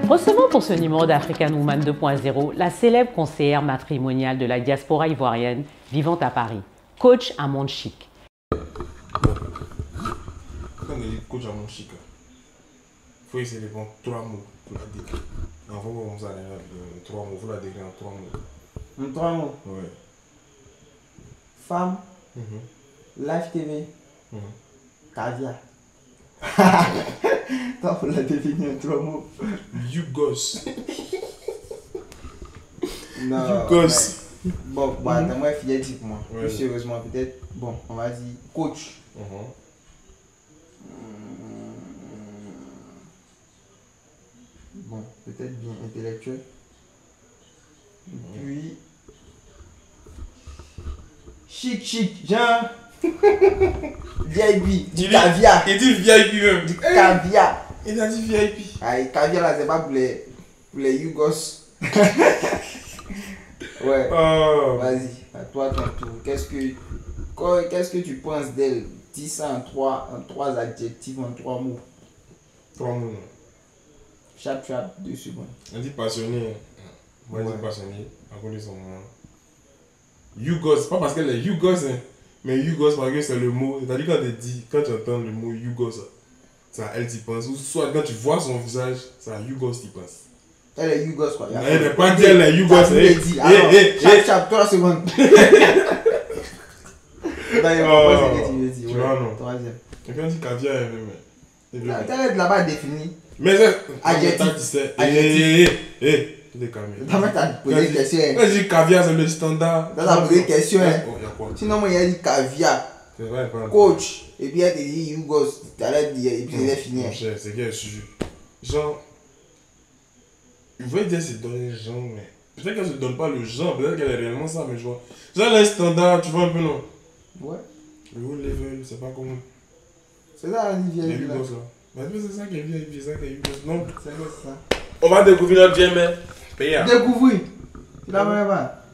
Recevons pour ce numéro d'African Woman 2.0 la célèbre conseillère matrimoniale de la diaspora ivoirienne vivant à Paris, Coach Amon Chic. Quand on dit Coach Amon Chic, il faut essayer de prendre 3 mots pour la décrire. Il faut comme ça, 3 mots, il faut la décrire en 3 mots. En 3 mots? Ouais. Femme, Live TV, caviar. Toi, faut la définir en 3 mots. You gosse. Non. You gosse. Bon, attends, moi, fidèle type, moi. Ouais. Plus sérieusement, peut-être, bon, on va dire coach. Bon, peut-être bien intellectuel. Puis. Chic, genre. VIP, du caviar. Il dit VIP même. Du caviar. Il a dit VIP. Ah, caviar là, c'est pas pour les Yougos. Ouais. Oh. Vas-y, à toi ton tour. Qu'est-ce que tu penses d'elle? Dis ça en trois adjectifs, en 3 mots. 3 mots. Chap, 2 secondes. On dit passionné. Moi, je Ouais. dis passionné. À cause de son nom. Yougos, pas parce qu'elle est Yougos, hein. Mais Yougos, parce que c'est le mot. C'est-à-dire quand tu entends le mot Yougos, c'est à elle tu penses. Ou soit quand tu vois son visage, c'est à Yougos tu penses. Elle est Yougos quoi. Elle n'est pas dit elle est Yougos. Chap, 3 secondes. D'ailleurs, c'est ce que tu veux dire. Tu vois, non. Troisième. Quelqu'un dit caviar, même. T'arrêtes là-bas défini. Mais c'est. Adjectif. Tu t'es calmé. T'as posé une question. Quand je dis caviar, c'est le standard. T'as posé une question. Il y a quoi? Sinon, moi, il a dit caviar. C'est vrai, pas. Coach. Et puis, elle te dit Yougos. T'arrêtes de dire. Et puis, elle est finie. Mon cher, c'est qu'elle est sur. Genre. Je veux dire, c'est donner genre, mais. Peut-être qu'elle ne se donne pas le genre, peut-être qu'elle est réellement ça, mais je vois. Genre, là, standard, tu vois un peu, non? Ouais. Le haut level, c'est pas comment. C'est ça, la Les vie. Yougos, là. Mais c'est ça qui est VIP, c'est ça qui est Yougos. Non. C'est ça. On va découvrir notre GMR. Paya. Découvrir. Tu la connais pas?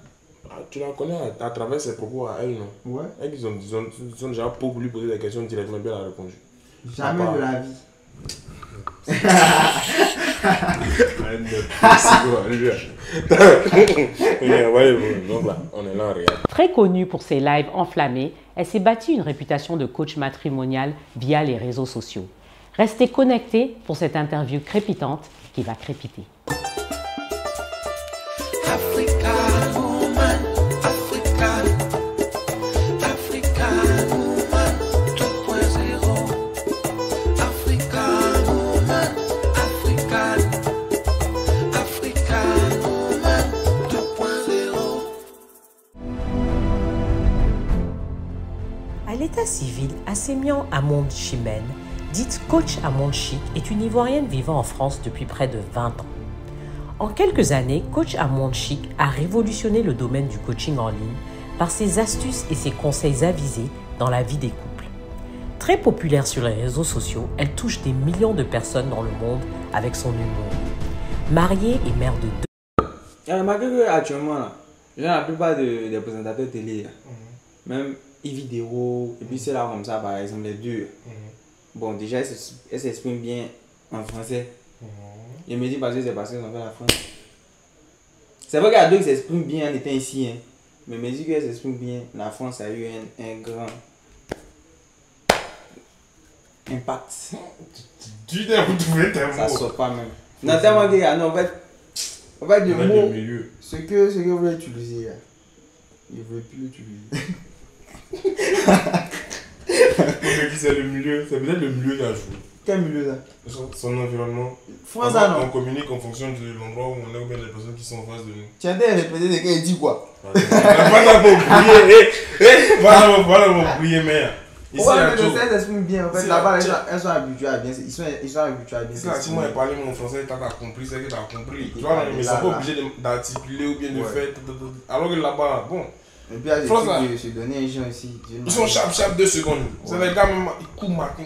Tu la connais à travers ses propos à elle, non? Ouais. Elle, ils ont déjà pour lui poser des questions directement, bien elle a répondu. Jamais de la vie. Donc là, on est là en réel. Très connue pour ses lives enflammés, elle s'est bâtie une réputation de coach matrimonial via les réseaux sociaux. Restez connectés pour cette interview crépitante qui va crépiter. À l'état civil, Assemian Amon Chimène, dite Coach Amon Chic, est une Ivoirienne vivant en France depuis près de 20 ans. En quelques années, Coach Amon Chic a révolutionné le domaine du coaching en ligne par ses astuces et ses conseils avisés dans la vie des couples. Très populaire sur les réseaux sociaux, elle touche des millions de personnes dans le monde avec son humour. Mariée et mère de 2. J'ai remarqué qu'actuellement, la plupart des présentateurs télé, même e-vidéo, et puis c'est là comme ça, par exemple, les deux. Bon, déjà, elle s'exprime bien en français. Je me dis parce que c'est parce qu'ils ont fait la France. C'est vrai qu'il y a deux qui s'expriment bien en étant ici, hein. Mais je me dis qu'elle s'exprime bien. La France a eu un grand impact. Tu t'es retrouvé tes Ça mots. sort pas même. Non, tellement qu'il y a, non, en fait, le mot, milieu. ce que vous voulez utiliser, là, il ne veut plus l'utiliser. Pour qui c'est le milieu, c'est peut-être le milieu qui a joué. Quel milieu là? Son environnement. France, non? On communique en fonction de l'endroit où on est ou bien les personnes qui sont en face de nous. Tu as dit répéter ce qu'elle dit quoi? Voilà mon bouillé, voilà mon bouillé, mère. Ici, Ouais, à mais Joe. ça s'exprime bien. En fait, Ici, là-bas, à elles sont habituées à bien. Ils sont habitués à bien. Là, si moi je parlais mon français, t'as compris, c'est que t'as compris. Tu Et vois, mais ils sont là, pas là. obligés d'articuler ou bien de Ouais. faire. Alors que là-bas, bon, Et puis, il y a des France, trucs de se donner un genre aussi. ils sont sharp 2 secondes. C'est Ouais. les gars, même, ils coupent matin.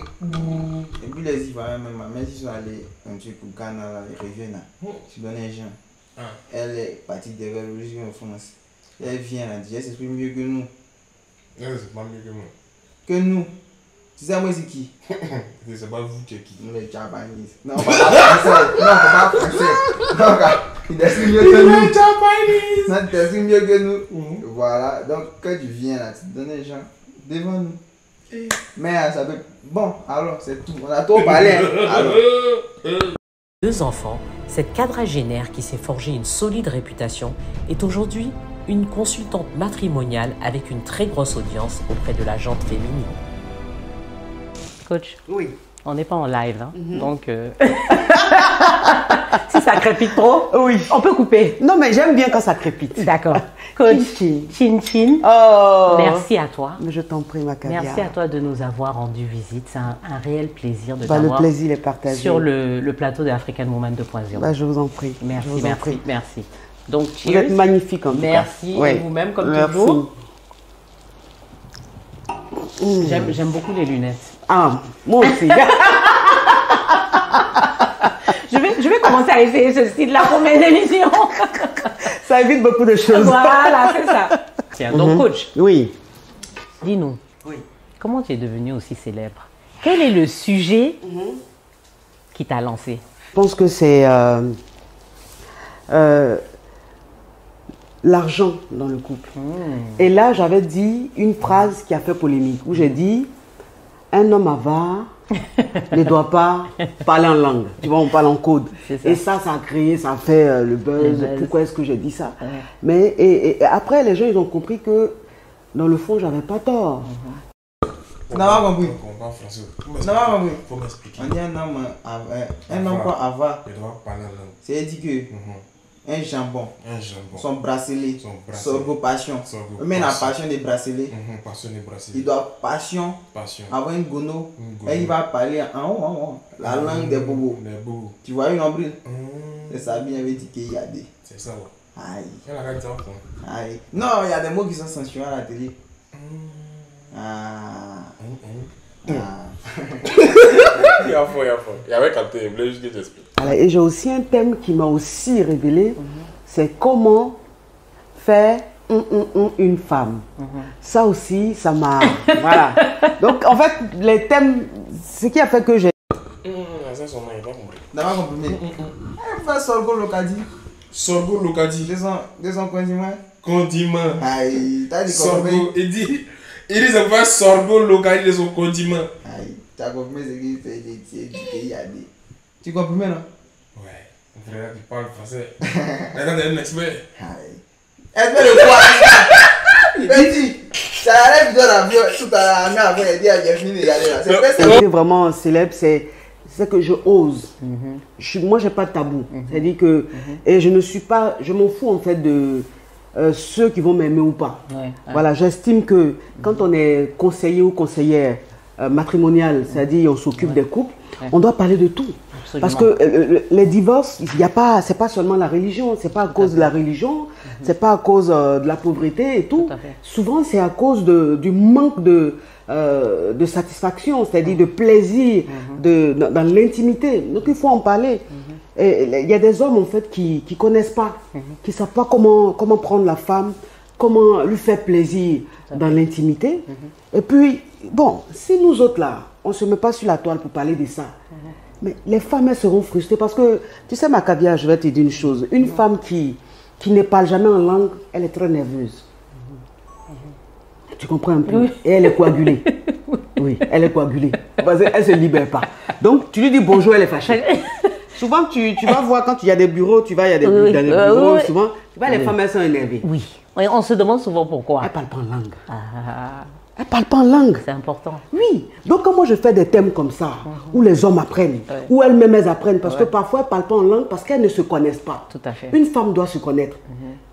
Et puis, les Ivoiriens, même s'ils sont allés un truc au Ghana, là, ils reviennent là. Se donner un genre. Ah. Elle est partie des révolutions en France. Elle vient là, elle s'exprime mieux que nous. C'est pas mieux que moi. Que nous. Tu sais, moi, c'est qui? Je sais pas vous, tu es qui? Les Japanese. Non, on parle pas français. Non, on parle pas français. Non, regarde, il dessine mieux que nous. Les Japanese! Non, il dessine mieux que nous. Voilà, donc quand tu viens là, tu te donnes les gens devant nous. Mais ça peut. Bon, alors, c'est tout. On a trop parlé. Hein. Alors. Deux enfants, cette quadragénaire qui s'est forgé une solide réputation est aujourd'hui une consultante matrimoniale avec une très grosse audience auprès de la gente féminine. Coach, Oui. on n'est pas en live, hein, donc si ça crépite trop, Oui. on peut couper. Non, mais j'aime bien quand ça crépite. D'accord. Coach, Chin, chin chin, Oh. merci à toi. Mais je t'en prie, ma caviar. Merci à toi de nous avoir rendu visite. C'est un réel plaisir de Bah, le t'avoir plaisir est partagé. sur le plateau de African Woman 2.0. Bah, je vous en prie. Merci, Je vous en merci, prie. merci. Donc, Vous êtes cheers. magnifique en tout cas. Merci, Ouais. et vous-même, comme Merci. toujours. J'aime beaucoup les lunettes. Ah, moi aussi. Je vais commencer à essayer ce style-là pour mes émissions. Ça évite beaucoup de choses. Voilà, c'est ça. Tiens, donc, coach, Oui. dis-nous, Oui. comment tu es devenu aussi célèbre? Quel est le sujet qui t'a lancé? Je pense que c'est l'argent dans le couple. Et là, j'avais dit une phrase qui a fait polémique, où j'ai dit un homme avare ne doit pas parler en langue. Tu vois, on parle en code. C'est ça. Et ça a créé, ça a fait le buzz. Le buzz. Pourquoi est-ce que j'ai dit ça? Ouais. Mais et après, les gens, ils ont compris que dans le fond, j'avais pas tort. Tu n'as pas compris. On parle français. Tu n'as pas compris. Faut m'expliquer. On dit un homme quoi avoir. Il doit parler en langue. C'est-à-dire que un jambon, Un jambon. son bracelet, Son bracelet. son passion. Sorgho Mais la passion. passion des bracelets, Passionné bracelet. il doit passion Passion. avoir une gono. Une gono. Et il va parler en haut, la langue des bobos. Les bobos. Tu vois une nombril? C'est ça, bien avait dit qu'il y a des. C'est ça, ouais. Aïe, Il y a la carte en aïe. Non, il y a des mots qui sont censurés à la télé. Ah. Ah. Il y a fort, il y a fort. Il y avait capté, il voulait juste que j'explique. Voilà, et j'ai aussi un thème qui m'a aussi révélé, c'est comment faire une femme. Ça aussi, ça m'a... Voilà. Donc, en fait, les thèmes, ce qui a fait que j'ai... Ça, son nom, il n'a pas compris. D'abord comprimé. Il faut faire Sorgho Locadi. Sorgho Locadi. De son condiment. Condiment. Aïe, t'as dit comprimé. Sorgho. Il dit ça va Sorgho Locadi de son condiment. Aïe, t'as comprimé ce qu'il fait qu'il y a des. Tu comprimé, non? Ouais. Mon frère, tu parles français. Attends, t'es un expert. Aïe. Expert de quoi? Il dit, ça arrive dans l'avion, tout à l'heure, après, il dit, il a fini de regarder là. C'est Ce qui est vraiment célèbre, c'est que je ose. Moi, j'ai pas de tabou. C'est-à-dire que... Et je ne suis pas... Je m'en fous, en fait, de ceux qui vont m'aimer ou pas. Ouais. Voilà, j'estime que quand on est conseiller ou conseillère matrimoniale, c'est-à-dire on s'occupe des couples, on doit parler de tout. Absolument. Parce que les divorces, il y a pas, c'est pas seulement la religion, c'est pas à cause de la religion, c'est pas à cause de la pauvreté et tout. Tout à fait. Souvent, c'est à cause du manque de satisfaction, c'est-à-dire de plaisir dans l'intimité. Donc, il faut en parler. Et il y a des hommes, en fait, qui ne connaissent pas, qui ne savent pas comment prendre la femme, comment lui faire plaisir dans l'intimité. Et puis, bon, si nous autres, là, on ne se met pas sur la toile pour parler de ça, mais les femmes, elles seront frustrées parce que, tu sais, ma caviar, je vais te dire une chose. Une femme qui ne parle jamais en langue, elle est très nerveuse. Tu comprends un peu? Oui. Et elle est coagulée. Oui, elle est coagulée. Parce qu'elle ne se libère pas. Donc, tu lui dis bonjour, elle est fâchée. Souvent, tu vas voir quand il y a des bureaux, tu vas, il y a des Oui, dans les bureaux, oui. souvent, tu vois, les femmes, elles sont énervées. Oui. Et on se demande souvent pourquoi. Elles ne parlent pas en langue. Ah, Elles ne parlent pas en langue. c'est important. Oui. Donc, quand moi je fais des thèmes comme ça, où les hommes apprennent, où elles-mêmes elles apprennent, parce que parfois elles ne parlent pas en langue, parce qu'elles ne se connaissent pas. Tout à fait. Une femme doit se connaître.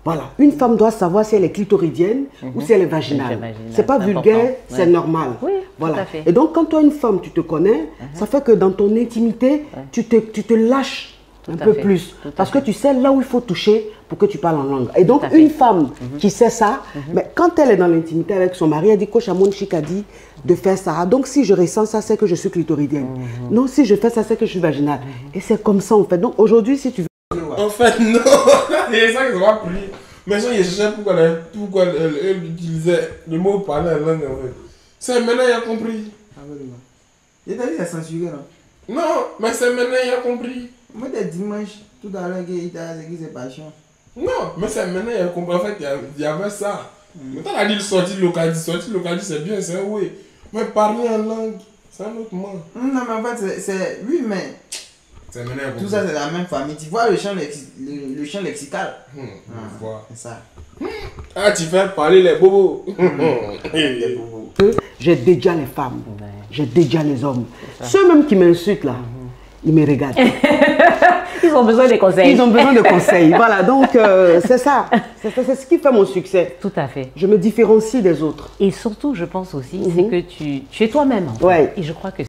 Voilà. Une femme doit savoir si elle est clitoridienne ou si elle est vaginale. Elle est vaginale, C'est pas c'est vulgaire, important. c'est Ouais. normal. Oui, voilà. tout à fait. Et donc, quand toi, une femme, tu te connais, ça fait que dans ton intimité, tu te lâches un à peu fait. plus. Tout à Parce que tu sais là où il faut toucher pour que tu parles en langue. Et donc, à fait. une femme qui sait ça, mais quand elle est dans l'intimité avec son mari, elle dit, Coach Amon Chik a dit de faire ça. Donc, si je ressens ça, c'est que je suis clitoridienne. Non, si je fais ça, c'est que je suis vaginale. Et c'est comme ça, en fait. Donc, aujourd'hui, si tu veux... En fait, non. C'est ça que ça m'a pris. Mais ça, il cherchait pourquoi elle utilisait le mot parler en langue, en fait. C'est maintenant, il a compris. Et t'as dit c'est censuré, non? Non, mais c'est maintenant il a compris. Moi, t'es dimanche, tout à l'heure, il t'a dit que c'est passion. Non, mais c'est maintenant il a compris. En fait, il y avait ça. Mais t'as dit sortir localité. Sortir localité, c'est bien, c'est oui. Mais parler en langue, c'est un autre mot. Non, mais en fait, c'est. Oui, mais. C'est maintenant il a compris. Tout ça, c'est la même famille. Tu vois le champ lexical. Je vois. C'est ça. Ah, tu fais parler les bobos. Les bobos. J'ai déjà les femmes, j'ai déjà les hommes. Ceux même qui m'insultent là, ils me regardent. Ils ont besoin de conseils. Ils ont besoin de conseils. Voilà, donc c'est ça. C'est ce qui fait mon succès. Tout à fait. Je me différencie des autres. Et surtout, je pense aussi, c'est que tu es toi-même. Ouais. Et je crois que